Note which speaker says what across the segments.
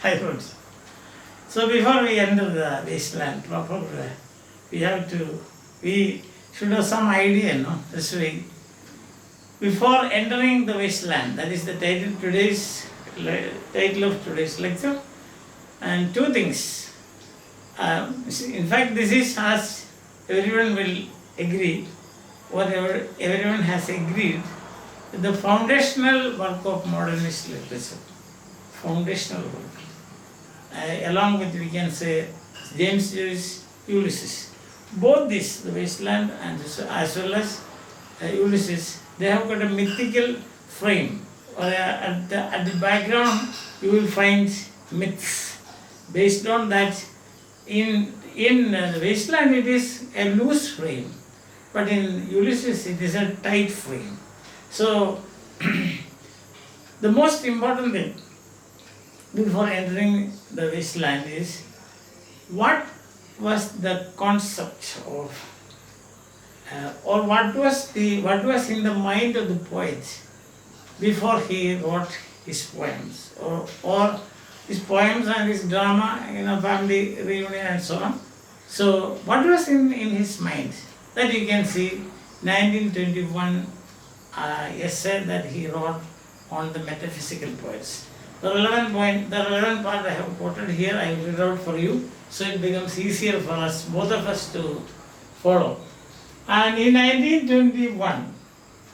Speaker 1: I wrote. So before we enter the wasteland proper, we should have some idea, no? This way, before entering the wasteland, that is the title of today's lecture, and two things. In fact, this is as everyone will agree, whatever everyone has agreed, the foundational work of modernist literature. Foundational work. Along with, we can say, James Joyce, Ulysses. Both these, the wasteland and as well as Ulysses, they have got a mythical frame. At the background, you will find myths. Based on that, in the wasteland, it is a loose frame, but in Ulysses, it is a tight frame. So, the most important thing before entering the wasteland is what was the concept of, or what was in the mind of the poet before he wrote his poems, or his poems and his drama, family reunion and so on. So, what was in his mind? That you can see 1921 essay that he wrote on the metaphysical poets. The relevant part I have quoted here, I will read out for you, so it becomes easier for us, both of us, to follow. And in 1921,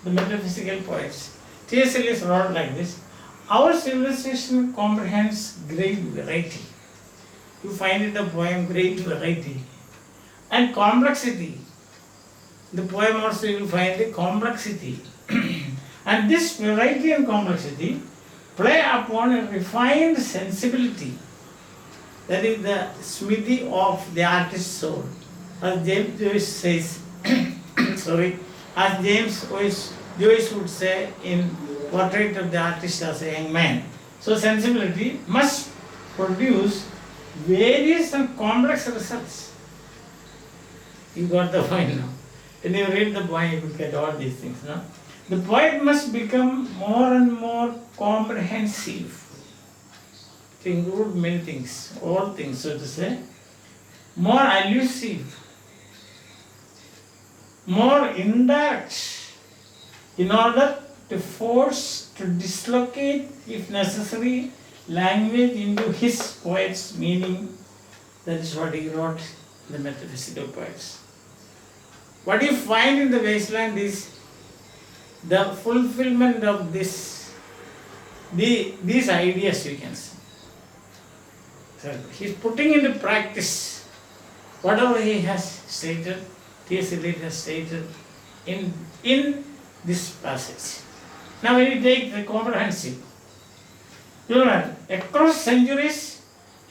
Speaker 1: the metaphysical poets, T.S. Eliot wrote like this: our civilization comprehends great variety. You find in the poem great variety and complexity. The poem also you will find the complexity. And this variety and complexity play upon a refined sensibility. That is the smithy of the artist's soul. As James Joyce says, as James Joyce would say in Portrait of the Artist as a Young Man. So sensibility must produce various and complex results. You got the point now. When you read the poem, you will get all these things. No? The poet must become more and more comprehensive to include many things, all things, so to say, more allusive, more indirect, in order to force, to dislocate, if necessary, language into his poet's meaning. That is what he wrote in the metaphysical poets. What you find in the wasteland is the fulfillment of these ideas, you can say. So he's putting into practice whatever he has stated, T.S. Eliot has stated in this passage. Now when you take the comprehensive, you learn across centuries,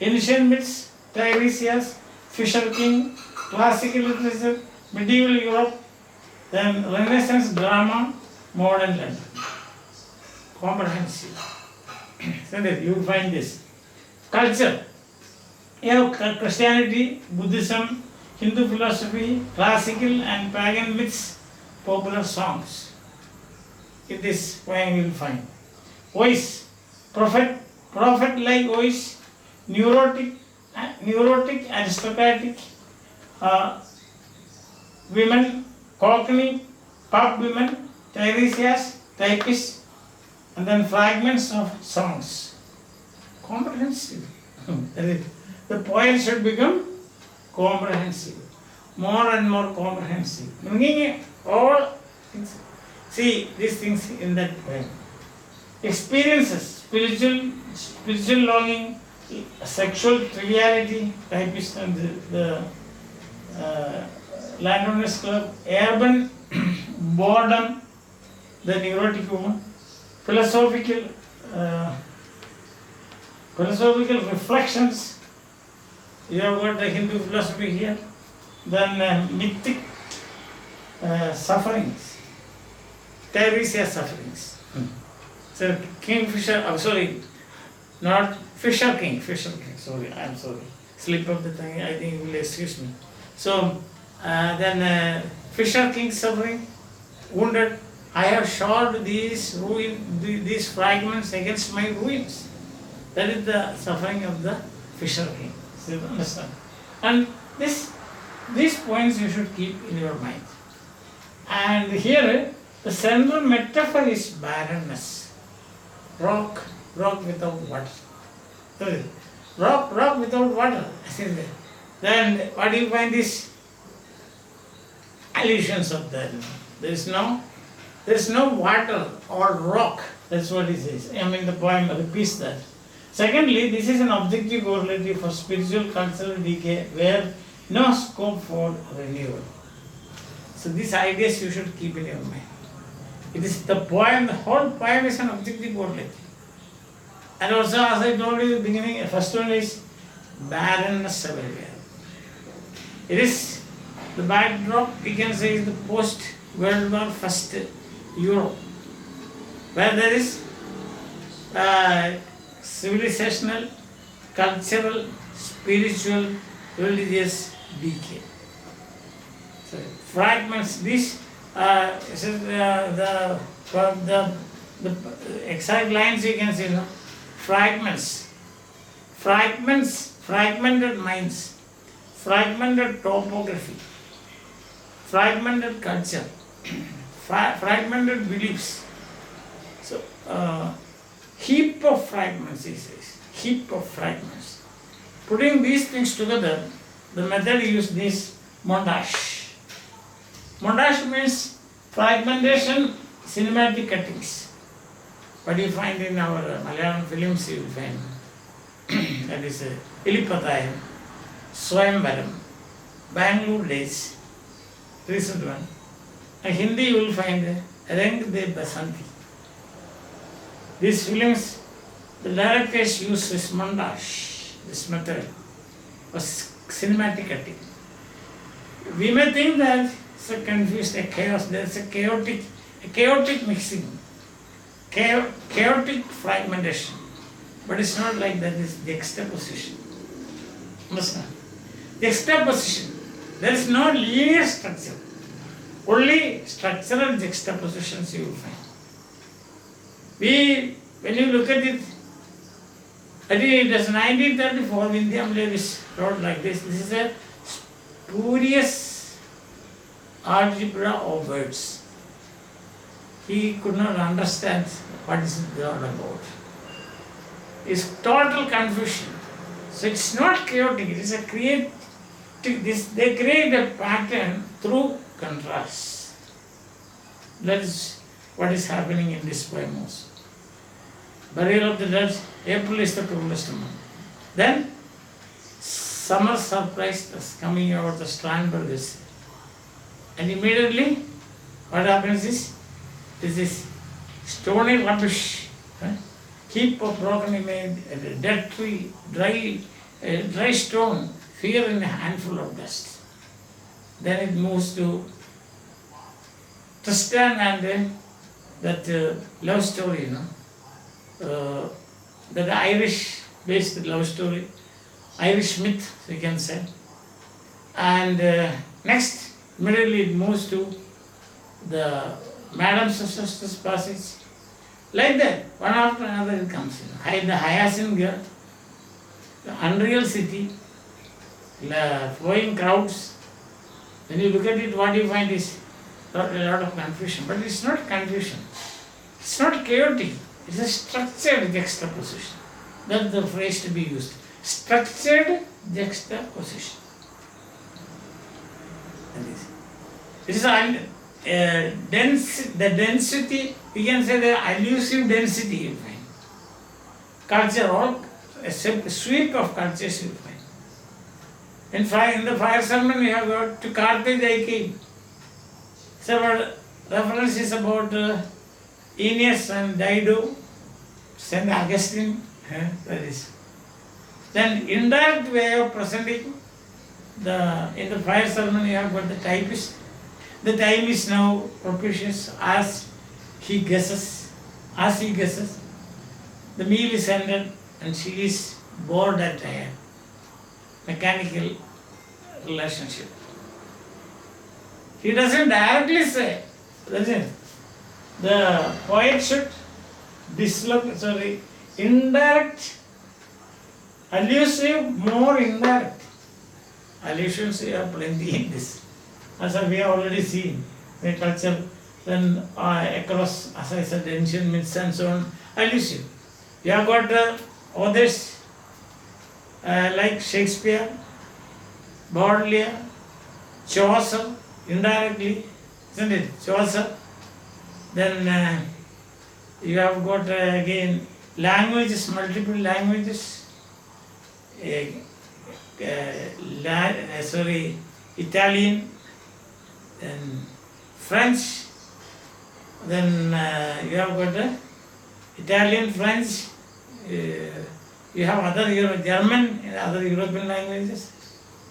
Speaker 1: ancient myths, Tiresias, Fisher King, classical literature, medieval Europe, then Renaissance drama, modern London. Comprehensive. So you will find this. Culture. You have Christianity, Buddhism, Hindu philosophy, classical and pagan myths, popular songs. In this poem you will find. Voice. Prophet-like voice, neurotic, aristocratic, women, cockney, pop women, Tiresias, typists, and then fragments of songs. Comprehensive. The poem should become comprehensive. More and more comprehensive. Bringing all things. See these things in that poem. Experiences, spiritual longing, sexual triviality, typist and the landowners club, urban boredom, the neurotic woman, philosophical reflections. You have got the Hindu philosophy here. Then mythic sufferings, Tiresias sufferings. So Kingfisher, not Fisher King, sorry, I'm sorry. Slip of the thing, I think you will excuse me. So then Fisher King suffering, wounded. I have shod these fragments against my ruins. That is the suffering of the fisher king. So you understand? And these points you should keep in your mind. And here the central metaphor is barrenness. Rock without water. Sorry, rock without water. Then what do you find is allusions of that. There is no water or rock. That's what he says. I mean the poem repeats that. Secondly, this is an objective correlative for spiritual cultural decay where no scope for renewal. So these ideas you should keep in your mind. It is the poem, the whole poem is an objective correlative. And also, as I told you in the beginning, the first one is barrenness everywhere. It is the backdrop, we can say, is the post-World War First Europe, where there is civilizational, cultural, spiritual, religious decay. So fragments. This the exact lines you can see. No? Fragments, fragmented minds, fragmented topography, fragmented culture, fragmented beliefs. So, heap of fragments, he says, heap of fragments. Putting these things together, the method used is montage. Montage means fragmentation, cinematic cuttings. What you find in our Malayalam films, you will find that is Eliciting, Swayamvaram, Bangalore Days, recent one. In Hindi you will find Rang De Basanti. These films, the directors use this montage, this method of cinematic cutting. We may think that it's a confused, a chaos, there's a chaotic mixing, chaotic fragmentation. But it's not like that, it's juxtaposition. Understand? Juxtaposition. There is no linear structure. Only structural juxtapositions you will find. When you look at it, I think it was 1934, Vindhyam Lewis wrote like this. This is a spurious algebra of words. He could not understand what is it all about. It's total confusion. So it's not chaotic, it is a they create a pattern through contrast. That is what is happening in this poem also. Burial of the dead, April is the coolest month. Then summer surprised us coming over the Strandberg. And immediately what happens is, this is stony rubbish, heap of broken image, a dead tree, dry stone, fear in a handful of dust. Then it moves to Tristan and that love story, that Irish-based love story, Irish myth, you can say. And next, immediately it moves to the Madame Sister's passage. Like that, one after another it comes. The hyacinth girl, the unreal city, the flowing crowds. When you look at it, what you find is a lot of confusion. But it's not confusion. It's not chaotic. It's a structured juxtaposition. That's the phrase to be used. Structured juxtaposition. It is the density, we can say the allusive density you find. Culture, all a sweep of cultures you find. In the fire sermon we have got to Carthage I came. Several references about Aeneas and Dido, St. Augustine, that is. Then indirect way of presenting in the fire sermon you have got the typist. The time is now propitious as he guesses. The meal is ended and she is bored and tired. Mechanical relationship. He doesn't directly say, the poet should indirect Allusive, more indirect. Allusions we have plenty in this. As we have already seen, the culture, then across, as I said, ancient myths and so on, allusive. You have got others like Shakespeare, Baudelaire, Chaucer, indirectly, isn't it? Chaucer. Then you have got again languages, multiple languages. Italian, then French, then you have got Italian, French, you have other German, other European languages.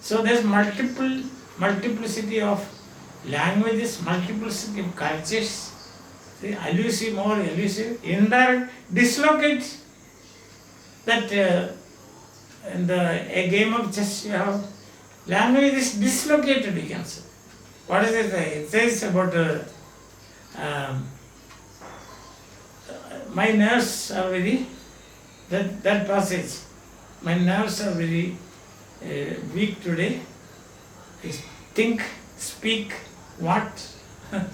Speaker 1: So there's multiplicity of languages, multiplicity of cultures. See, allusive, more elusive, indirect, dislocate. That in a game of chess you have language is dislocated, you can say. What does it say? It says about my nerves are very, that passage, my nerves are very weak today. I think, speak, what?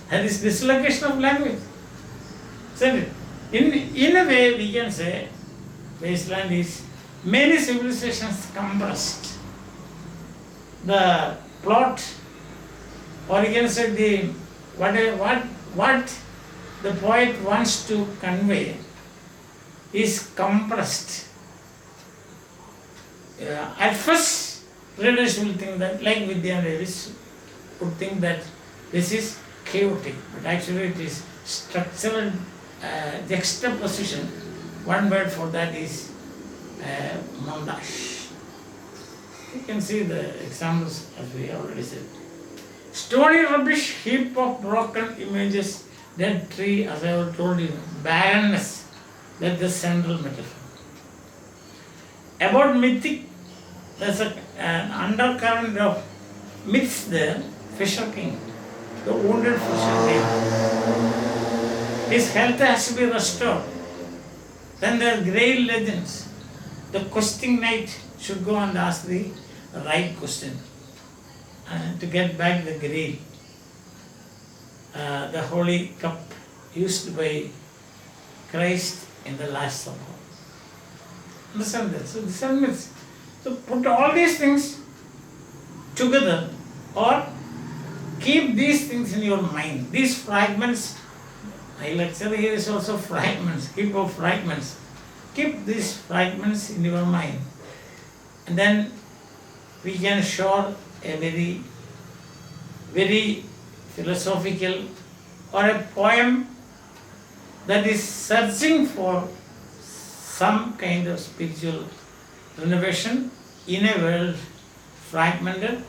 Speaker 1: That is dislocation of language. Isn't it? In a way we can say wasteland is many civilizations compressed. The plot, or you can say the what the poet wants to convey is compressed. At first, readers will think that, like Vidya Davis would think that this is chaotic, but actually it is structural juxtaposition. One word for that is montage. You can see the examples as we already said. Stony rubbish, heap of broken images, dead tree, as I have told you, barrenness, that's the central metaphor. About mythic, there's an undercurrent of myths there. Fisher King, the wounded Fisher King. His health has to be restored. Then there are grey legends. The questing knight should go and ask the right question to get back the grail. The holy cup used by Christ in the Last Supper. Understand that? So these are myths. So put all these things together, or keep these things in your mind. These fragments, my lecture here is also fragments, heap of fragments. Keep these fragments in your mind. And then we can show a very, very philosophical or a poem that is searching for some kind of spiritual renovation in a world fragmented,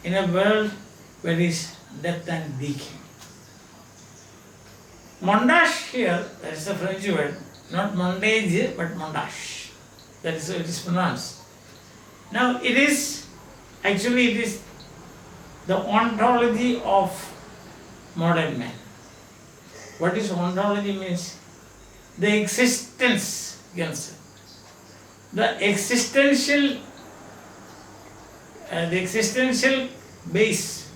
Speaker 1: in a world where there is death and decay. Montage here, that is a French word, not mondage but montage. That is how it is pronounced. Now it is the ontology of modern man. What is ontology means? The existence, you can say. The existential base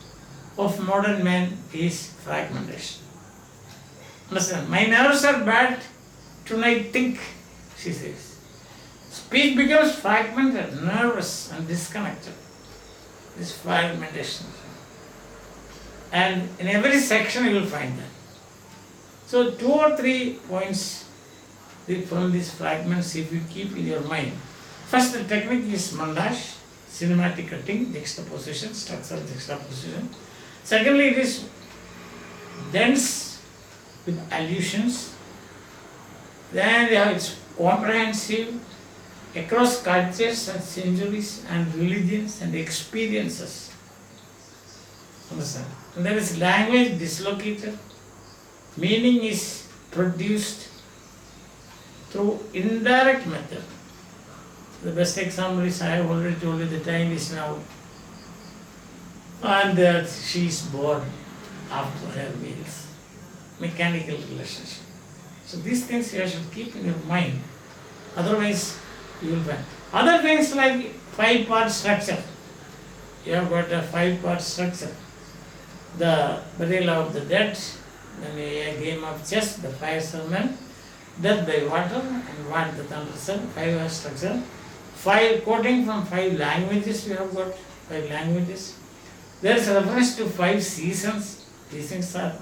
Speaker 1: of modern man is fragmentation. Understand? My nerves are bad, tonight think, she says. Speech becomes fragmented, nervous and disconnected. This fragmentation. And in every section you will find that. So 2 or 3 points from these fragments if you keep in your mind. First, the technique is montage, cinematic cutting, juxtaposition, structural juxtaposition. Secondly, it is dense with allusions. Then it's comprehensive across cultures and centuries and religions and experiences. Understand? And there is language dislocated. Meaning is produced through indirect method. The best example is, I have already told you, the time is now, and that she is born after her meals. Mechanical relationship. So these things you should keep in your mind. Otherwise, you will find. Other things like 5-part structure. You have got a 5-part structure. The burial of the dead, then a game of chess, the fire sermon, death by water, and what the thunder said, 5 structure. 5 quoting from 5 languages, you have got 5 languages. There is reference to 5 seasons. These things are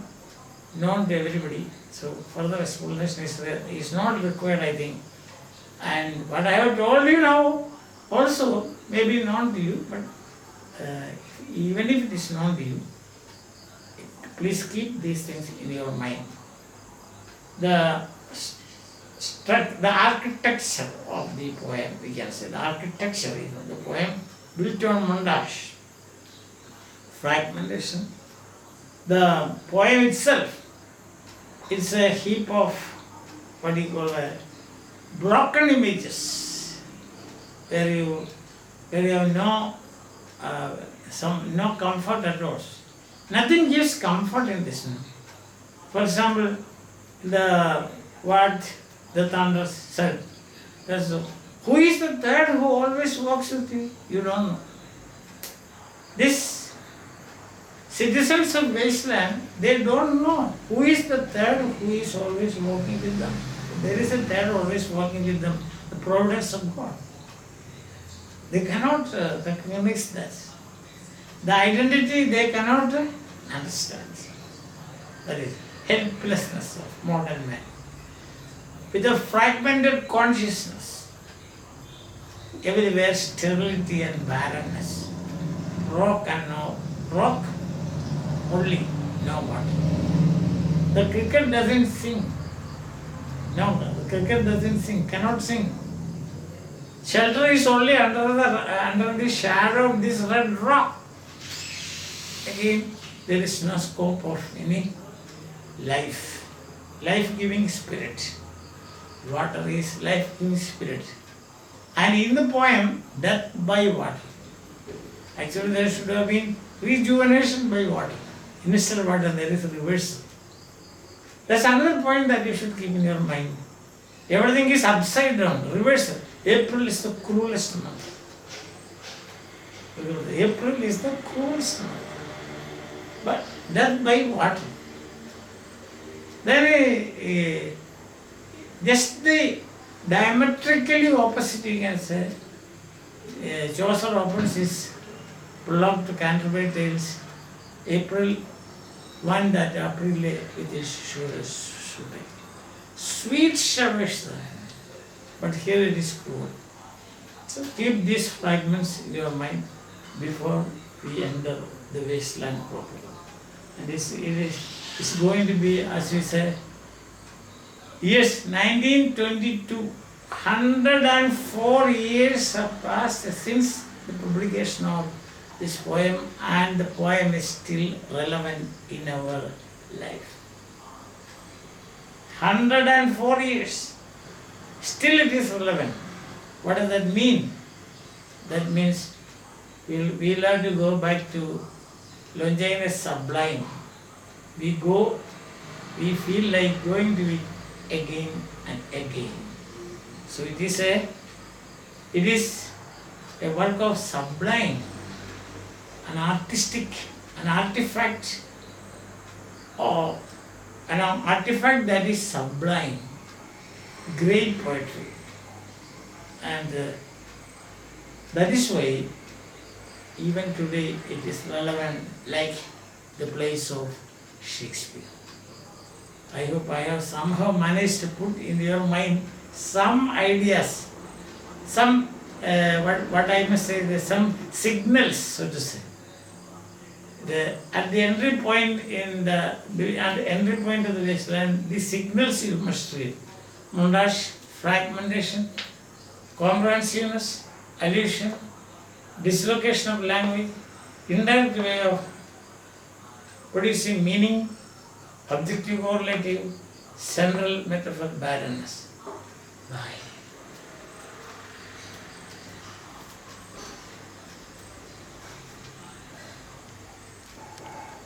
Speaker 1: known to everybody. So further explanation is not required, I think. And what I have told you now also may be known to you, but even if it is known to you, please keep these things in your mind. The architecture of the poem, we can say, the architecture of the poem built on montage, fragmentation. The poem itself is a heap of what you call broken images, where you have no comfort at all. Nothing gives comfort in this. For example, what the thunder said. Who is the third who always walks with you? You don't know. These citizens of wasteland, they don't know who is the third who is always walking with them. There is a third always walking with them, the providence of God. They cannot recognize that. The identity they cannot understand. That is helplessness of modern man. With a fragmented consciousness, everywhere sterility and barrenness. Rock only, no water. The cricket doesn't sing. No, the cricket doesn't sing, cannot sing. Shelter is only under the shadow of this red rock. Again, there is no scope of any life-giving spirit. Water is life-giving spirit. And in the poem, death by water. Actually, there should have been rejuvenation by water. Instead of water, there is a reversal. That's another point that you should keep in your mind. Everything is upside down, reversal. April is the cruelest month. April is the cruelest month. But death by water. Then just the diametrically opposite, you can say. Chaucer opens his prologue to Canterbury Tales, April 1 that Aprile with his shoulders. Sweet showers, but here it is cruel. So keep these fragments in your mind before we enter the wasteland properly. And it's going to be, as we say, yes, 1922, 104 years have passed since the publication of this poem, and the poem is still relevant in our life. 104 years, still it is relevant. What does that mean? That means we'll have to go back to Longinus Sublime. We feel like going to it again and again. So it is a work of sublime, an artifact that is sublime, great poetry. And that is why even today it is relevant like the plays of Shakespeare. I hope I have somehow managed to put in your mind some ideas, some what I must say, some signals, so to say. At the entry point of the wasteland, the signals you must read: montage, fragmentation, comprehensiveness, allusion, dislocation of language, indirect way of producing meaning, objective correlative, central metaphor, barrenness. Bye.